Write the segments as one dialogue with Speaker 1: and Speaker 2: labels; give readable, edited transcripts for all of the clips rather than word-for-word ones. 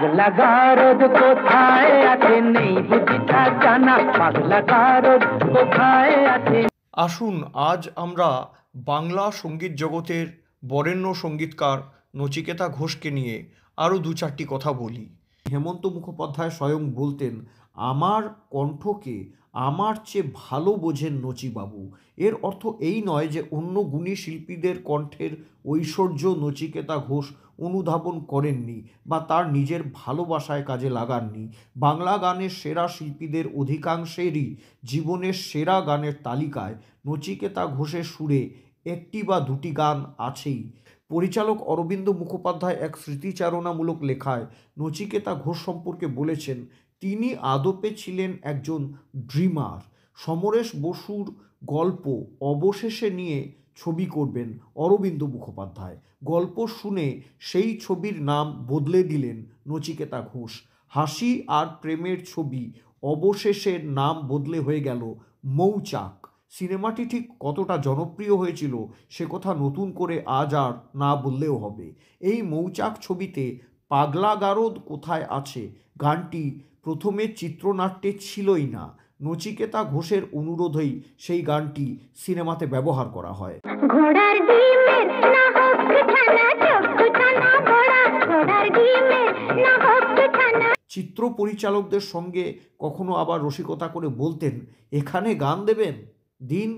Speaker 1: পাগলা গারদ কোথায় আছে নেই বুঝি তার জানা, পাগলা গারদ কোথায় আছে।
Speaker 2: আসুন আজ আমরা বাংলা সঙ্গীত জগতের বরেণ্য সঙ্গীতকার নচিকেতা ঘোষকে নিয়ে আরও দু চারটি কথা বলি। হেমন্ত মুখোপাধ্যায় স্বয়ং বলতেন, আমার কণ্ঠকে আমার চেয়ে ভালো বোঝেন নচিবাবু। এর অর্থ এই নয় যে অন্য গুণী শিল্পীদের কণ্ঠের ঐশ্বর্য নচিকেতা ঘোষ অনুধাবন করেননি বা তার নিজের ভালোবাসায় কাজে লাগাননি। বাংলা গানের সেরা শিল্পীদের অধিকাংশেরই জীবনের সেরা গানের তালিকায় নচিকেতা ঘোষের সুরে একটি বা দুটি গান আছেই। পরিচালক অরবিন্দ মুখোপাধ্যায় এক স্মৃতিচারণামূলক লেখায় নচিকেতা ঘোষ সম্পর্কে বলেছেন, তিনি আদপে ছিলেন একজন ড্রিমার। সমরেশ বসুর গল্প অবশেষে নিয়ে ছবি করবেন অরবিন্দ মুখোপাধ্যায়। গল্প শুনে সেই ছবির নাম বদলে দিলেন নচিকেতা ঘোষ। হাসি আর প্রেমের ছবি অবশেষের নাম বদলে হয়ে গেল মৌচাক। সিনেমাটি ঠিক কতটা জনপ্রিয় হয়েছিল সে কথা নতুন করে আজ আর না বললেও হবে। এই মৌচাক ছবিতে পাগলা গারদ কোথায় আছে গানটি প্রথমে চিত্রনাট্যে ছিলই না। নচিকেতা ঘোষের অনুরোধেই সেই গানটি সিনেমাতে ব্যবহার করা হয়।
Speaker 3: ঘোড়ার ডিমের না হোক ছানা, চোখ ছানা ঘোড়া, ঘোড়ার ডিমের না হোক ছানা।
Speaker 2: চিত্র পরিচালকদের সঙ্গে কখনো আবার রসিকতা করে বলতেন, এখানে গান দেবেন দিন,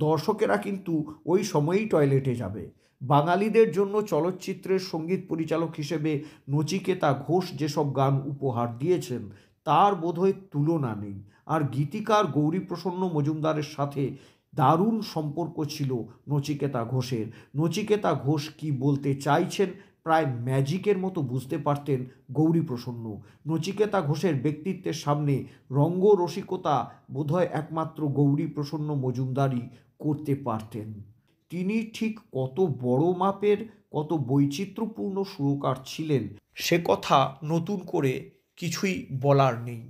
Speaker 2: দর্শকেরা কিন্তু ওই সময়েই টয়লেটে যাবে। বাঙালিদের জন্য চলচ্চিত্রের সঙ্গীত পরিচালক হিসেবে নচিকেতা ঘোষ যেসব গান উপহার দিয়েছেন তার বোধহয় তুলনা নেই। আর গীতিকার গৌরীপ্রসন্ন মজুমদারের সাথে দারুণ সম্পর্ক ছিল নচিকেতা ঘোষের। নচিকেতা ঘোষ কী বলতে চাইছেন প্রায় ম্যাজিকের মতো বুঝতে পারতেন গৌরীপ্রসন্ন। নচিকেতা ঘোষের ব্যক্তিত্বের সামনে রঙ্গরসিকতা বোধহয় একমাত্র গৌরীপ্রসন্ন মজুমদারই করতে পারতেন। তিনি ঠিক কত বড় মাপের, কত বৈচিত্র্যপূর্ণ সুরকার ছিলেন সে কথা নতুন করে কিছুই বলার নেই।